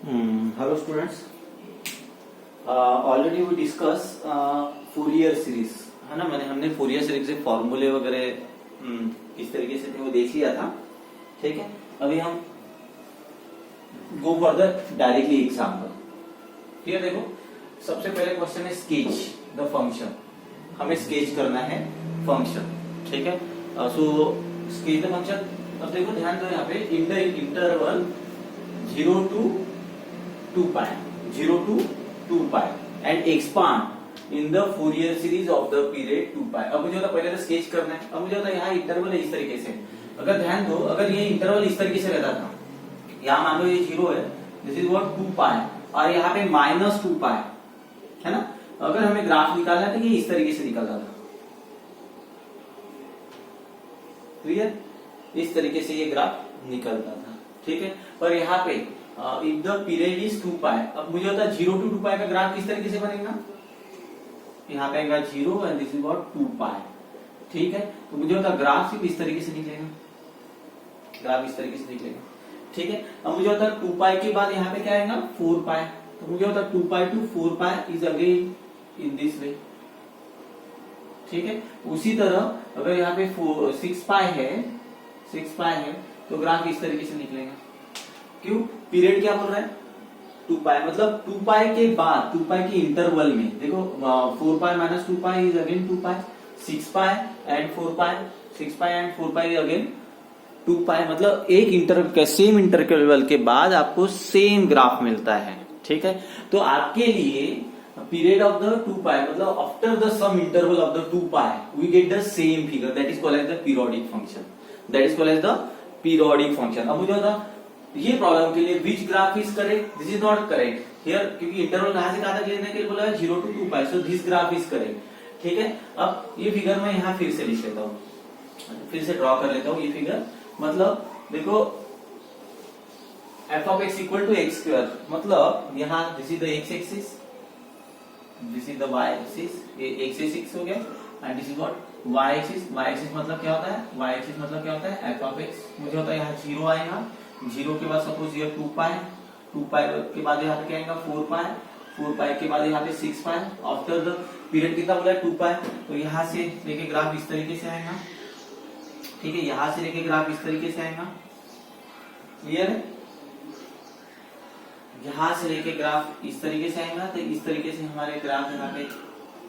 Hello students. Already we discuss Fourier series, है ना। हमने Fourier series के फॉर्मूले वगैरह किस तरीके से थे वो देख लिया था, ठीक है। अभी हम go for the directly example. ठीक है, देखो सबसे पहले क्वेश्चन है स्केच द फंक्शन। हमें स्केच करना है फंक्शन, ठीक है। सो स्केच द फंक्शन। अब देखो ध्यान दो यहाँ पे in the interval 0 to 2 pi, 0 to 2 pi and expand in the Fourier series of the period 2 pi। अब मुझे होता पहले तो स्केच करना है। अब मुझे होता यहाँ इंटरवल है इस तरीके से। अगर ध्यान दो, अगर ये इंटरवल इस तरीके से रहता था, यहाँ मान लो ये 0 है, दिस इज व्हाट 2 pi, और यहाँ पे -2 pi है ना। अगर हमें ग्राफ निकालना है तो ये इस तरीके से निकलता था, क्लियर, इस तरीके से ये ग्राफ निकलता था, ठीक है। पर यहाँ पे if the period is 2 pi, अब मुझे होता है 0 to 2 pi का ग्राफ किस तरीके से बनेगा, यहाँ पे आएगा 0 and this is what 2 pi, ठीक है। तो मुझे होता ग्राफ सिर्फ इस तरीके से निकलेगा, ग्राफ इस तरीके से निकलेगा, ठीक है। अब मुझे होता 2 pi के बाद यहाँ पे क्या आएगा 4 pi, तो मुझे होता 2 pi to 4 pi is again in this वे, ठीक है। उसी तरह अगर यहाँ पे 6 pi है, 6 pi है, तो ग्राफ इस तरीके से निकलेगा। क्यों, पीरियड क्या बोल रहा है 2 pi, मतलब 2 pi के बाद 2 pi के इंटरवल में देखो 4 pi minus 2 pi is again 2 pi, 6 pi and 4 pi, 6 pi and 4 pi is again 2 pi, मतलब एक सेम इंटरवल के बाद आपको सेम ग्राफ मिलता है, ठीक है। तो आपके लिए पीरियड ऑफ द 2 pi मतलब after the sum interval of the 2 pi we get the same figure, that is called as the periodic function, that is called as the periodic function. अब मुझे होता ये प्रॉब्लम के लिए which graph is correct, this is not correct here, क्योंकि interval कहां से कहां तक लेने के लिए बोला है 0 to 2 pi, so this graph is correct, ठीक है। अब ये फिगर मैं यहाँ फिर से लिख लेता हूँ, फिर से ड्रॉ कर लेता हूँ ये फिगर। मतलब देखो f of x equal to X square, मतलब यहाँ this is the x axis, this is the y axis, ये x एक्सिस हो गया, and this is what y axis. y axis मतलब क्या होता है, y एक्सिस मतलब क्या होता है f of x। मुझे होता है यहाँ 0 आएगा, 0 के बाद सपोज ये 2 pi, 2 pi के बाद यहाँ पे क्या आएगा 4 pi, 4 pi के बाद यहाँ पे 6 pi, आफ्टर द पीरियड कितना बोला है 2 pi, तो यहाँ से लेके ग्राफ इस तरीके से आएगा, ठीक है। यहाँ से लेके ग्राफ इस तरीके से आएगा, क्लियर है। यहाँ से लेके ग्राफ इस तरीके से आएगा, तो इस तरीके से हमारे ग्राफ यहाँ पे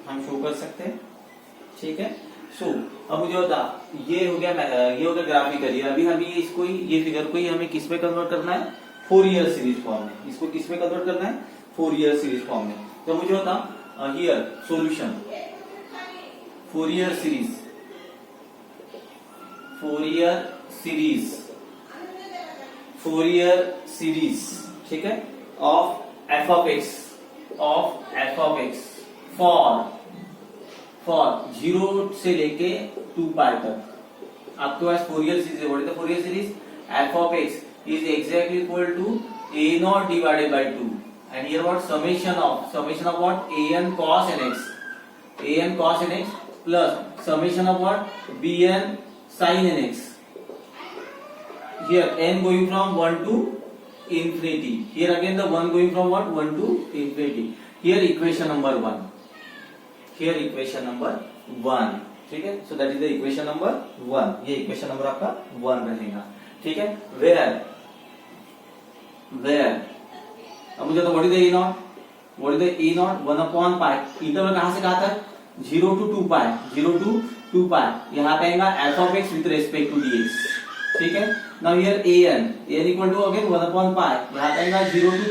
हम शो कर सकते हैं, ठीक है। सो अब मुझे होता ये हो गया ग्राफिकली। अभी हमें इसको ये फिगर को ही हमें किस में कन्वर्ट करना है, फोरियर सीरीज फॉर्म में। इसको किस में कन्वर्ट करना है, फोरियर सीरीज फॉर्म में। तो मुझे होता here solution Fourier series, Fourier series, ठीक है, of f of x for 0 से लेके 2 pi तक आपके पास फोरियर सीरीज है। What is the Fourier series, f of x is exactly equal to a0 divided by 2 and here what summation of what an cos nx plus summation of what bn sin nx। Here n going from 1 to infinity. Here again the 1 going from what, 1 to infinity. Here equation number 1. Here equation number 1. ठीक है, so that is the equation number 1. ये equation number आपका 1 रहेगा, ठीक है। Where अब मुझे तो what is the E0, 1 upon pi। Interval कहां से कहां तक, 0 to 2 pi, 0 to 2 pi। यहाँ पे आएगा f of x with respect to dx, ठीक है। Now here an equal to again 1 upon pi, यहाँ पे आएगा 0 to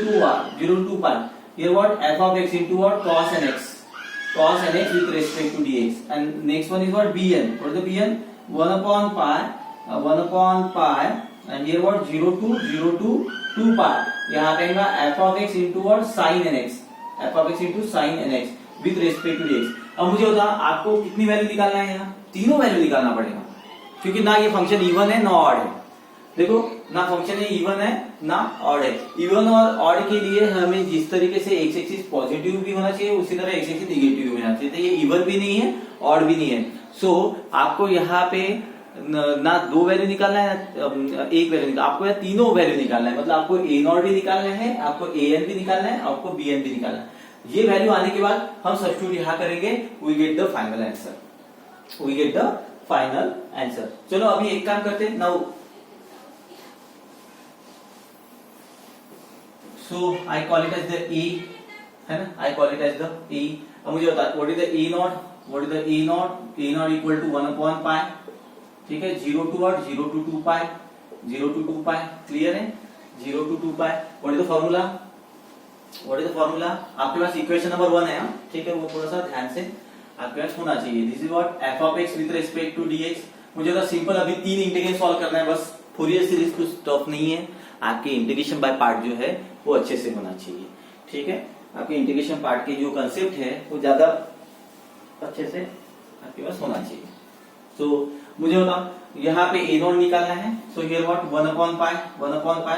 2 pi। Here what, f of x into what, cos nx with respect to dx, and next one is what, bn। What is the bn, 1 upon pi, and here what, 0 to 2 pi। यहाँ पे आएगा f of x into what, sin nx with respect to dx। अब मुझे होता आपको कितनी value निकालना है, यहाँ तीनों वैल्यू निकालना पड़ेगा, क्योंकि ना ये फंक्शन इवन है ना ऑड है। देखो ना फंक्शन इवन है ना ऑड है। इवन और ऑड के लिए हमें जिस तरीके से एक्स एक्सिस पॉजिटिव भी होना चाहिए, उसी तरह एक्स एक्सिस नेगेटिव भी होना चाहिए। तो ये इवन भी नहीं है ऑड भी नहीं है। सो आपको यहाँ पे ना दो वैल्यू निकालना है ना एक वैल्यू निकालना, आपको यहाँ तीनों वैल्यू निकालना है। मतलब आपको ए नॉट भी निकालना है, आपको ए एन भी निकालना है, आपको बी एन भी निकालना है। ये वैल्यू आने के बाद हम सब्स्टिट्यूट यहाँ करेंगे, we get the final answer, we get the final answer. चलो अभी एक काम करते हैं now, so I call it as the A, है ना, I call it as the A. अब मुझे बता what is the A naught, what is the A naught, A naught equal to 1 pi, ठीक है, 0 to what, 0 to 2 pi, 0 to 2 pi, clear है, 0 to 2 pi. What is the formula, what is the formula, आपके पास equation number 1 है, ठीक है, वो थोड़ा सा ध्यान से आपके पास होना चाहिए। This is what F of X with respect to DX. मुझे तो सिंपल अभी 3 इंटीग्रेशन सॉल्व करना है बस, फूरियर सीरीज कुछ टफ नहीं है, आपके इंटीग्रेशन बाय पार्ट जो है वो अच्छे से होना चाहिए, ठीक है। आपके इंटीग्रेशन पार्ट के जो कंसेप्ट है वो ज्यादा अच्छे से आपके पास होना चाहिए। तो मुझे बताओ यहाँ पे ए नॉट निकालना है, so here what 1 pi, 1 pi,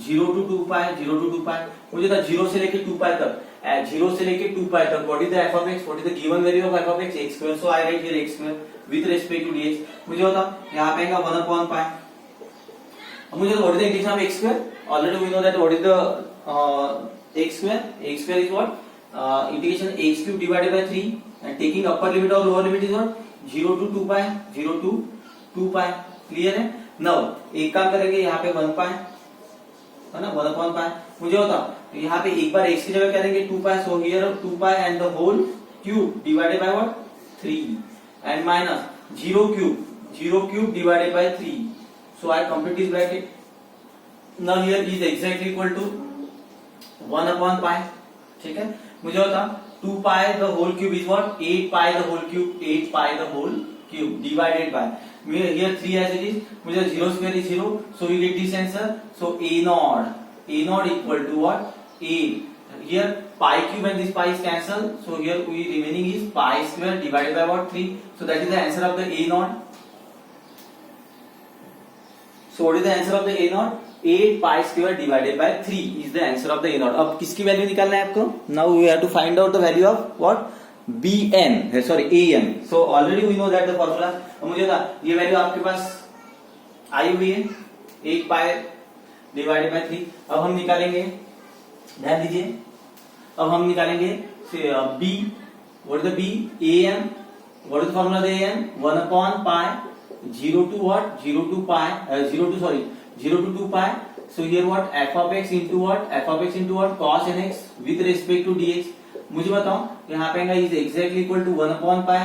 0 to 2 pi, 0 to 2 pi. मुझे था 0 से लेके 2 पाई तक, 0 से लेके 2 पाई तक what is the F of X, what is the given value of F of X, X square. So I write here X square with respect to DX. मुझे बताओ यहाँ पे 1 पाई, मुझे what is the integration of X square, already we know that what is the X square, X square is what integration X cube divided by 3 and taking upper limit और lower limit is what 0 to 2 pi, 0 to 2 pi, clear है। Now एक काम करेंगे यहाँ पे 1 पाई, है ना, 1 pi. मुझे बताओ यहाँ पे एक बार x की जगह क्या देंगे 2 pi, so here 2 pi and the whole cube divided by what 3 and minus 0 cube divided by 3, so I complete this bracket. Now here is exactly equal to 1 pi, ठीक है। मुझे बताओ 2 pi the whole cube is what 8 pi the whole cube, 8 pi the whole cube divided by here 3 as it is, मुझे 0 square is 0, so we get this answer, so a naught equal to what 8, here pi cube and this pi is cancelled, so here we remaining is pi square divided by what 3, so that is the answer of the a naught. So what is the answer of the a naught, 8 pi square divided by 3 is the answer of the a naught. अब किसकी value निकालना है आपको, now we have to find out the value of what bn, sorry an, so already we know that the formula। मुझे था ये value आपके पास आई हुई है 8 पाई डिवाइडेड बाय 3। अब हम निकालेंगे, ध्यान दीजिए, अब हम निकालेंगे b, what is the b, an, what is the formula the an 1 pi 0 to what 0 to pi 0 to 2 pi, so here what f of x into what cos nx with respect to dx। मुझे बताओ यहाँ पे is exactly equal to 1 pi,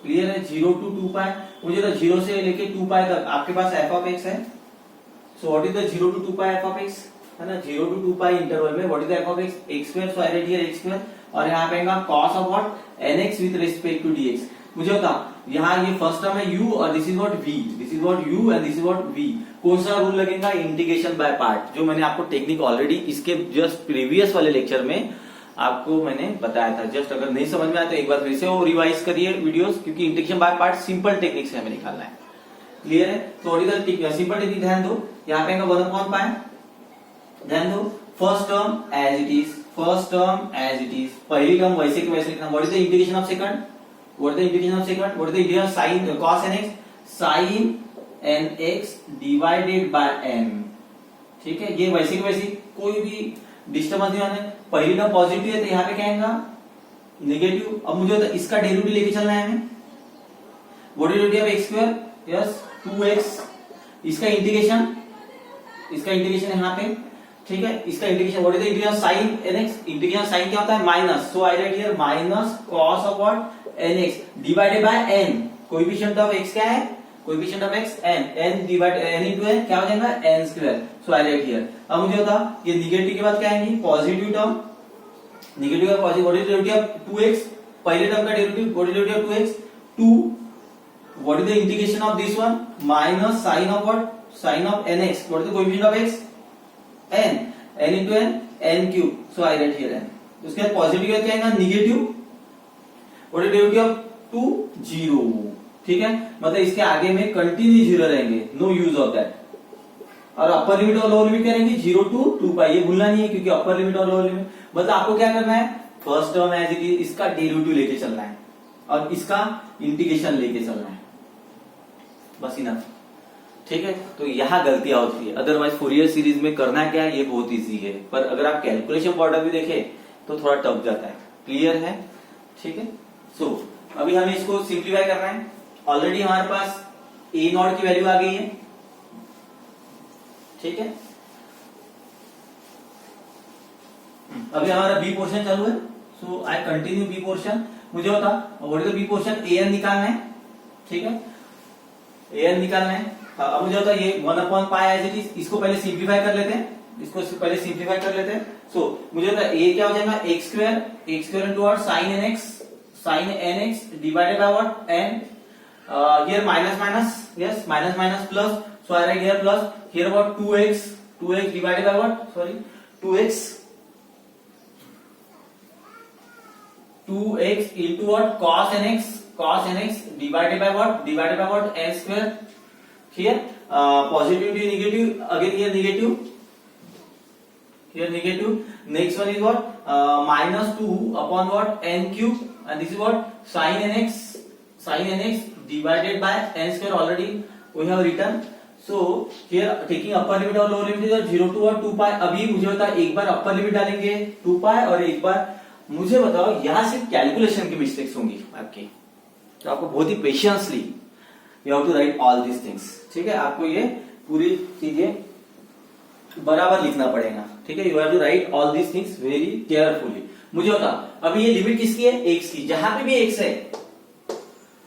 clear है, 0 to 2 pi. मुझे तो 0 से लेके 2 pi तक आपके पास f ऑफ x है, so what is the 0 to 2 pi f of x, है ना, 0 टू 2 पाई इंटरवल में what is the f of x, x square, so I write here x square, और यहाँ पे cos of what nx with respect to dx। मुझे बताओ यहाँ ये फर्स्ट टर्म है u और this is what v, this is what u and this is what v। कौन सा रूल लगेगा, इंटीग्रेशन बाय पार्ट, जो मैंने आपको टेक्निक ऑलरेडी इसके जस्ट प्रीवियस वाले लेक्चर में आपको मैंने बताया था। जस्ट अगर नहीं समझ में आया तो एक बार फिर से वो रिवाइज करिए वीडियोस, क्योंकि integration by part simple technique से हमें निकालना है, क्लियर है। तो सिंपल टेक्निक ध्यान दो, यहाँ पे 1 पाई, ध्यान दो first term as it is, पहली टर्म वैसे के वैसे लिखना। What is the integration of second, what is the integration of second, what is the integration sine cos nx, sin nx divided by n, ठीक है। ये वैसे के वैसे, कोई भी डिस्टर्बेंस नहीं होने, पहली टर्म पॉजिटिव है तो यहाँ पे क्या आएगा नेगेटिव। अब मुझे इसका डेरिवेटिव लेके चलना है हमें, what is derivative of x square, yes 2x, इसका इंटीग्रेशन यहाँ पे, ठीक है, इसका integration what is the integration sine nx, integration sine क्या होता है minus, so I write here minus cos of what nx divided by n, coefficient of x क्या है, coefficient of x n divide n into n क्या हो जाएगा n square, so I write here. अब मुझे बता ये निगेटिव के बाद क्या आएंगी पॉजिटिव टर्म, नेगेटिव का positive, what is derivative of 2x, पहले टर्म का derivative what is derivative of 2x 2, what is the integration of this one minus sine of what, sine of nx, what is the coefficient of x n into n cube, so I write here n। उसके बाद positive क्या आएगा negative, what is derivative of 2 0, ठीक है, मतलब इसके आगे में कंटिन्यू जीरो रहेंगे, नो यूज ऑफ दैट। और अपर लिमिट और लोअर लिमिट क्या रहेंगे 0 टू 2 पाई, ये भूलना नहीं है, क्योंकि अपर लिमिट और लोअर लिमिट मतलब आपको क्या करना है, first term as it is इसका डेरिवेटिव लेके चलना है और इसका इंटीग्रेशन लेके चलना है, बस इनफ। ठीक है, तो यहाँ गलतियां होती है। अदरवाइज फूरियर सीरीज में करना क्या है, ये बहुत इजी है, पर अगर आप कैलकुलेशन पॉइंट ऑफ व्यू देखें तो थोड़ा टफ जाता है। क्लियर है? ठीक है। सो अभी हमें इसको सिंप्लीफाई करना है। ऑलरेडी हमारे पास ए नॉट की वैल्यू आ गई है। ठीक है, अभी हमारा बी पोर्शन चालू है। So I continue B portion. मुझे बता what is the B portion, A N निकालना है। ठीक है, ए एन निकालना है। अब मुझे होता है ये 1/π एज इट इज, इसको पहले सिंप्लीफाई कर लेते हैं, इसको पहले सिंप्लीफाई कर लेते हैं। सो मुझे होता है ए क्या हो जाएगा, x square into what, sine n x divided by what, n, here minus minus, yes minus minus plus, so I write here plus, here what 2x divided by what, sorry 2x into what, cos nx divided by what, n square. Here positive into negative, again here negative. Next one is what, minus 2 upon what, n cube, and this is what, sin nx divided by n square. Already we have written. So here taking upper limit और lower limit is 0 to what, 2 pi. अभी मुझे बता, एक बार upper limit डालेंगे 2 pi और एक बार मुझे बताओ यहां सिर्फ कैलकुलेशन की मिस्टेक्स होंगी आपकी, तो आपको बहुत ही patiently you have to write all this things. ठीक है, आपको ये पूरी चीजें बराबर लिखना पड़ेगा। ठीक है, you have to write all this things very carefully. मुझे बता अभी ये लिमिट किसकी है, एक्स की। जहां पे भी एक्स है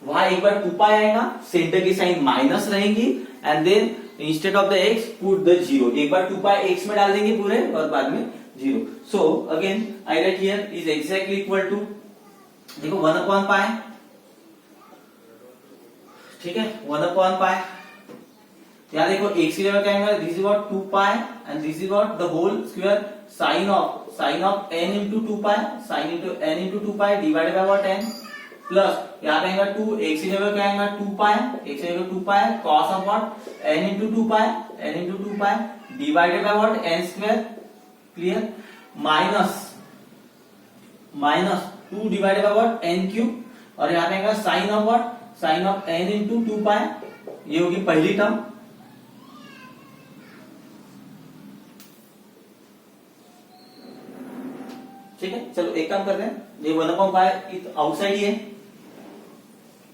वहां एक बार 2 पाई आएगा, सेंटर की साइन माइनस रहेंगी, and then instead of the x put the 0। एक बार 2 पाई एक्स में डाल देंगे पूरे और बाद में 0। So again I write here is exactly equal to, देखो 1/π। ठीक है, 1/π। यहाँ देखो x की जगह क्या आएगा, this is what 2 pi and this is what the whole square sine of n into 2 pi, sine into n into 2 pi divided by what n, plus यहाँ पे आएगा 2, x की जगह क्या आएगा 2 पाई, x की जगह 2 pi cos of what n into 2 pi divided by what n square. Clear, minus 2 divided by what n cube, और यहाँ पे आएगा sine of what, sine of n into 2 pi, ये होगी पहली टर्म। ठीक है, चलो एक काम करते हैं, ये 1/π आउटसाइड ही है,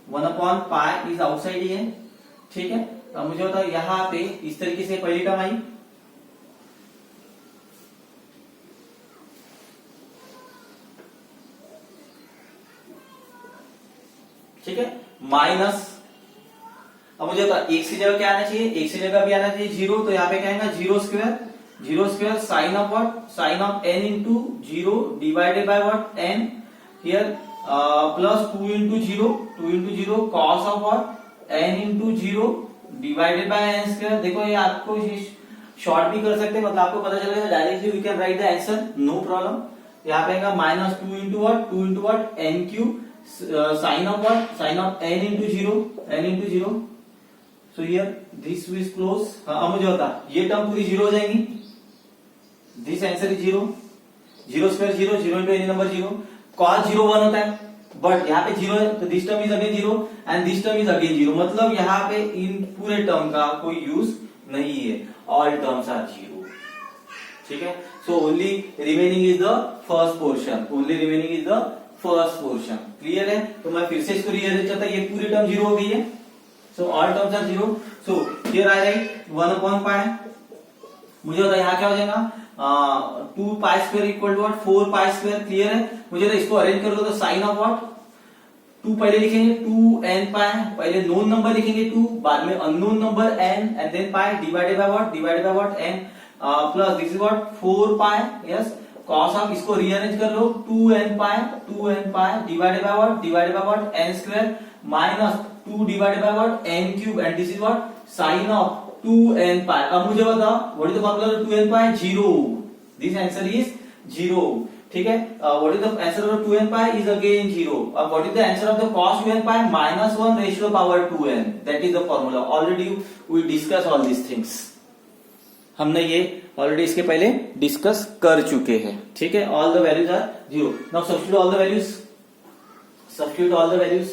1/π इज आउटसाइड ही है। ठीक है, अब मुझे बताओ यहाँ पे इस तरीके से पहली टर्म आई, ठीक है, माइनस, अब मुझे बता x की जगह क्या आना चाहिए, x की जगह भी आना चाहिए 0, तो यहाँ पे क्या आएगा 0 square sine of what, sine of n into 0 divided by what n, here plus 2 into 0 cos of what n into 0 divided by n square. देखो ये आपको शॉर्ट भी कर सकते हैं, मतलब आपको पता चलेगा directly we can write the answer, no problem. यहाँ पे आएगा minus 2 into what n cube, sine of what, sine of n into 0, so here this is close. अब मुझे बता ये टर्म पूरी 0 हो जाएंगी, this answer is 0 square 0 into any number 0, cos 0 1 होता है, बट यहाँ पे 0 है तो this term is again 0 and this term is again 0, मतलब यहाँ पे इन पूरे टर्म का कोई यूज नहीं है, ऑल टर्म्स आर 0। ठीक है, so only remaining is the first portion, clear है। तो मैं फिर से इसको रीअरेंज करता, ये पूरी टर्म 0 हो गई है, so all terms are 0। So here I write 1/π, मुझे होता है यहाँ क्या हो जाएगा 2 pi square equal to what 4 pi square. Clear है, मुझे तो इसको अरेंज कर दो, तो साइन ऑफ व्हाट 2 पहले लिखेंगे 2n पाई, पहले नोन नंबर लिखेंगे 2, बाद में unknown number n and then pi divided by what n, plus this is what 4 pi, yes, cos of, इसको रीअरेंज कर लो 2n pi divided by what n square, minus 2 divided by what n cube, and this is what sine of 2n pi. अब मुझे बताओ what is the formula of 2n pi, 0, this answer is 0। ठीक है, what is the answer of 2n pi is again 0। अब what is the answer of the cos 2n pi, -1 ratio power 2n, that is the formula. Already we discuss all this things, हमने ये already इसके पहले discuss कर चुके हैं। ठीक है, all the values are 0। Now substitute all the values,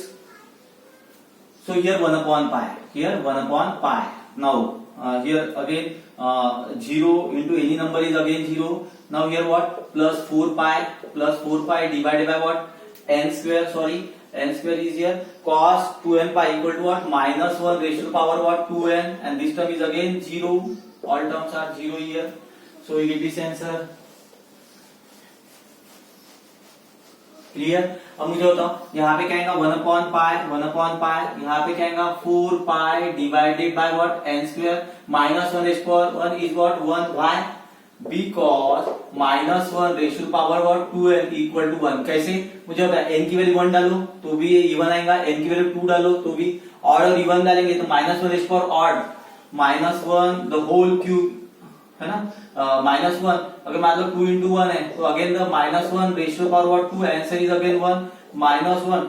So here 1 upon pi. Here 1 upon pi. Now here again 0 into any number is again 0. Now here what? Plus 4 pi. Plus 4 pi divided by what? N square. Sorry, n square is here. Cos 2n pi equal to what? Minus 1 raised to the power what? 2n. And this term is again 0. All terms are 0 here. So we get this answer. Clear. अब मुझे बताओ यहाँ पे क्या आएगा 1 upon pi, 1 upon pi, यहाँ पे क्या आएगा 4 pi divided by what n square minus 1 raise power 1 is what 1 why because minus 1 raise to power what 2n equal to 1। कैसे मुझे बता n की वैल्यू 1 डालो तो भी ये इवन आएगा, n की वैल्यू 2 डालो तो भी ऑड और इवन डालेंगे तो minus 1 raise power odd minus 1 the whole cube है ना, माइनस 1 अगर मान लो 2 into 1 है तो again the minus 1 ratio power what 2 answer is again 1 minus 1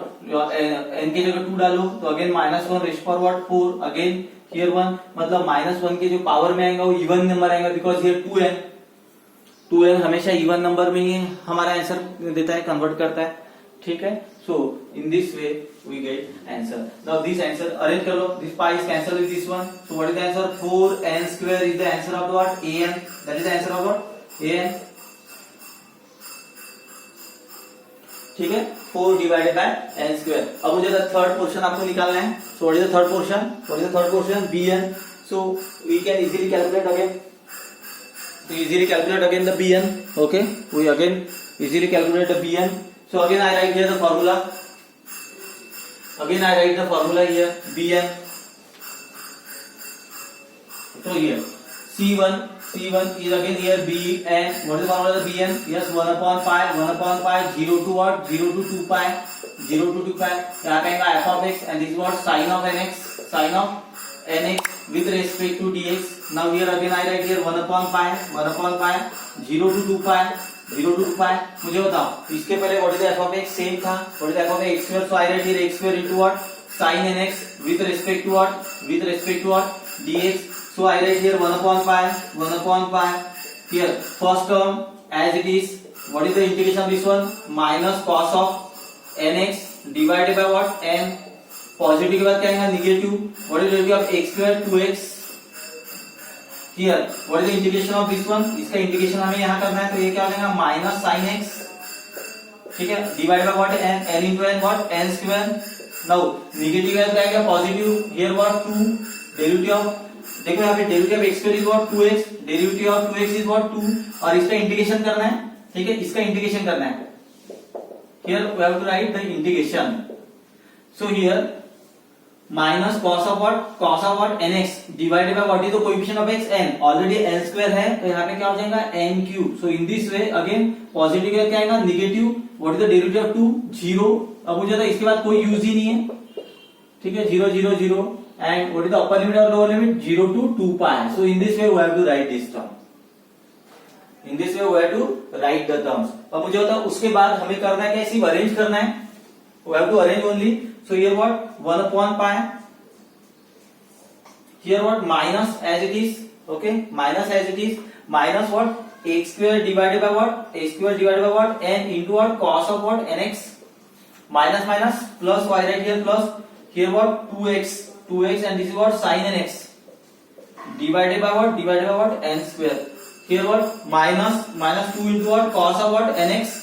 n की जगह 2 डालो तो again minus 1 ratio power what 4 again here 1 मतलब माइनस 1 के जो पावर में आएगा वो इवन नंबर आएगा बिकॉज हियर 2n हमेशा इवन नंबर में ही हमारा आंसर देता है, कन्वर्ट करता है। ठीक है, so in this way we get answer. Now this answer arrange कर लो, this pi is cancel with this one, so what is the answer 4n square is the answer of what an, that is the answer of what an। ठीक है, 4 divided by n square. अब मुझे third portion आपको निकालना है, so what is the third portion, what is the third portion bn, so we can easily calculate again, so easily calculate again the bn, okay, we again easily calculate the bn, so again I write here the formula, again I write the formula here bn, so here c1 is again here bn, what is the formula of the bn, yes 1 upon pi 0 to what 0 to 2 pi 0 to 2 pi, यहाँ पे आएगा f of x and this is what sin of nx with respect to dx। now here again I write here 1 upon pi 0 to 2 pi 0 to 2 pi। मुझे बताओ इसके पहले what is the f of x same था, what is the f of x square, so I write here x square into what sin nx with respect to what dx, so I write here 1 upon pi here first term as it is, what is the integration of this one minus cos of nx divided by what n, positive के बाद क्या आएगा negative, what is value of x square 2x here, what is the integration of this one, इसका integration हमें यहां करना है तो ये क्या हो जाएगा माइनस sin x, ठीक है, divide by what n into n what n square. Now negative का क्या आएगा positive, here what 2 derivative of, देखो यहां पे derivative of x square is what 2x, derivative of 2x is what 2 और इसका इंटीग्रेशन करना है, ठीक है, इसका इंटीग्रेशन करना है, here we have to write the integration, so here minus cos of what nx divided by what is the coefficient of x n, already n square है तो यहाँ पे क्या हो जाएगा n cube, so in this way again positive का क्या आएगा negative, what is the derivative of 2 0, अब मुझे तो इसके बाद कोई यूज ही नहीं है, ठीक है 0 0 0 and what is the upper limit और lower limit 0 to 2 pi, so in this way we have to write this term, in this way we have to write the terms. अब मुझे होता है उसके बाद हमें करना है कैसे अरेंज करना है, we have to arrange only, so here what 1 upon pi, here what minus as it is, okay, minus as it is, minus what x square divided by what n into what cos of what nx, minus plus y right here plus, here what 2x and this is what sin nx divided by what n square, here what minus 2 into what cos of what nx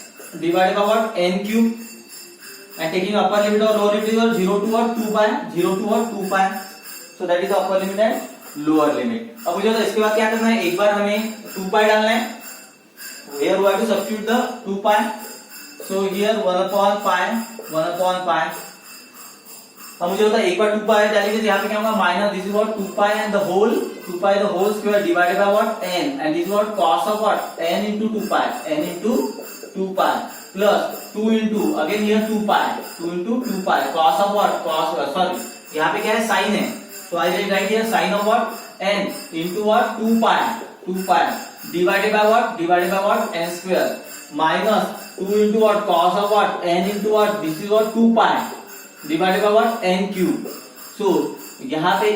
divided by what n cube and taking upper limit or lower limit is 0 to what 2 pi, so that is the upper limit and lower limit। अब मुझे तो इसके बाद क्या करना है, एक बार हमें 2 pi डालना है, here we have to substitute the 2 pi, so here 1 upon pi, अब मुझे होता है एक बार 2 pi डालेंगे तो यहाँ पे क्या होगा minus this is what 2 pi and the whole square divided by what n and this is what cos of what n into 2 pi plus 2 into again here 2 pi cos of what sorry यहाँ पे क्या है sin है, so I will write here sin of what n into what 2 pi divided by what n square minus 2 into what cos of what n into what this is what 2 pi divided by what n cube, so यहाँ पे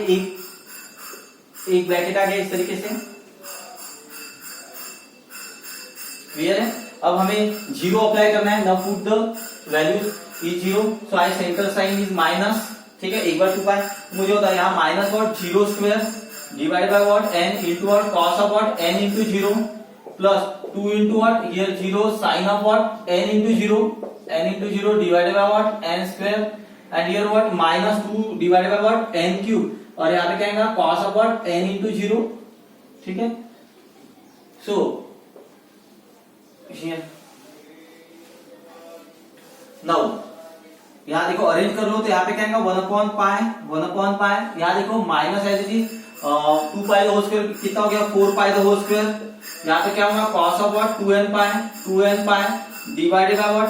एक bracket आ गया इस तरीके से, clear है। अब हमें 0 अप्लाई करना है, now put the values is 0, so I centre sign is minus ठीक है, एक बार 2 पाई मुझे होता है यहाँ minus what 0 square divide by what n into what cos of what n into 0 plus 2 into what here 0 sine of what n into 0 divided by what n square and here what minus 2 divided by what n cube और यहाँ पे क्या आएगा cos of what n into 0, ठीक है। So here now यहाँ देखो arrange कर लो तो यहाँ पे क्या आएगा 1 पाई यहाँ देखो माइनस है जी 2 पाई द होल स्क्वायर कितना हो गया 4 पाई द होल स्क्वायर, यहाँ पे क्या होगा cos of what 2n pi divided by what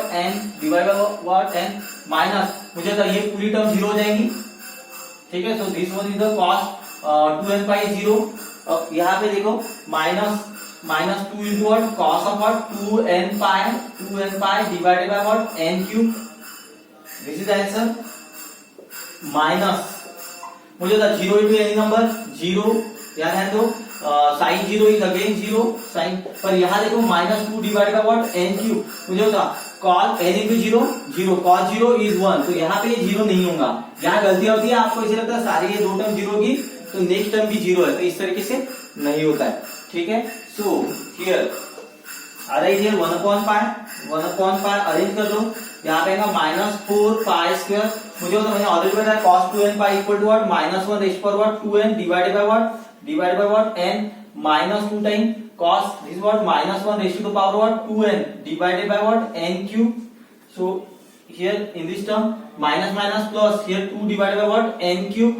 n minus मुझे तो ये पूरी टर्म 0 हो जाएगी, ठीक है। So this one is the cos 2n pi 0। अब यहाँ पे देखो minus 2 into what cos of what 2n pi divided by what n cube, this is answer. Minus मुझे था 0 इंटू एनी नंबर 0, याद है तो साइन 0 इज अगेन 0 साइन, पर यहाँ देखो minus 2 divide by what n cube मुझे होता cos n into 0 cos 0 is 1, तो यहाँ पे ये 0 नहीं होगा, यहाँ गलती होती है आपको इसे लगता है सारी ये 2 टर्म 0 होगी तो नेक्स्ट टर्म भी 0 है, तो इस तरीके से नहीं होता है, ठीक है। So here arrange here 1 pi arrange कर लो, यहाँ पे माइनस 4 पाई स्क्वायर मुझे होता मैंने ऑलरेडी बताया cos 2n pi equal to what minus 1 raise पर what 2n divided by what n minus 2 time cos this what minus 1 raise to the power what 2n divided by what n cube. So here in this term minus minus plus here 2 divided by what n cube,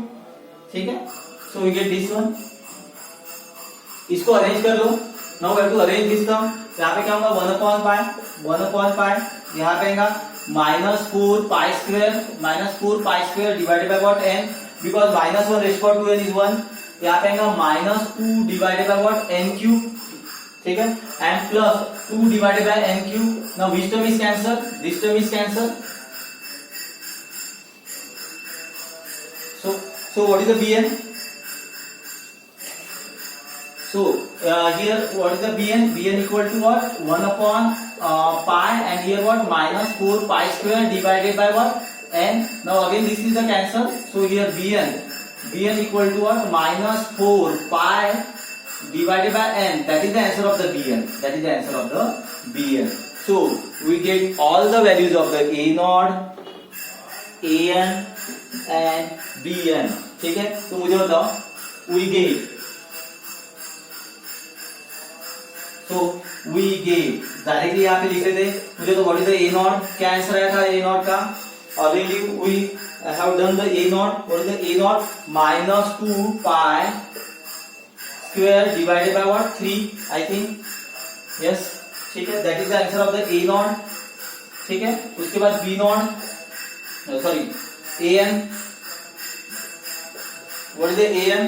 ठीक है। So we get this one, इसको arrange कर लो। Now we have to arrange this term, यहाँ पे क्या होगा 1 pi यहाँ पे आएगा minus 4 pi square divided by what n because minus 1 raise power 2n is 1, यहाँ पे आएगा minus 2 divided by what n cube, ठीक है, and plus 2 divided by n cube. Now this term is cancel, so what is the bn? So here what is the bn? Bn equal to what 1 upon pi and here what minus 4 pi square divided by what n. Now again this is the cancel, so here bn equal to what minus 4 pi divided by n, that is the answer of the bn. So we get all the values of the a naught, an and bn, ठीक है। तो मुझे बताओ we get directly यहाँ पे लिख रहे थे मुझे तो what is the A naught, क्या आंसर आया था ए नॉट का, already we have done the A naught, what is the A naught minus 2 pi square divided by what 3 I think, yes, ठीक है, that is the answer of the A naught, ठीक है। उसके बाद B naught sorry an, what is the an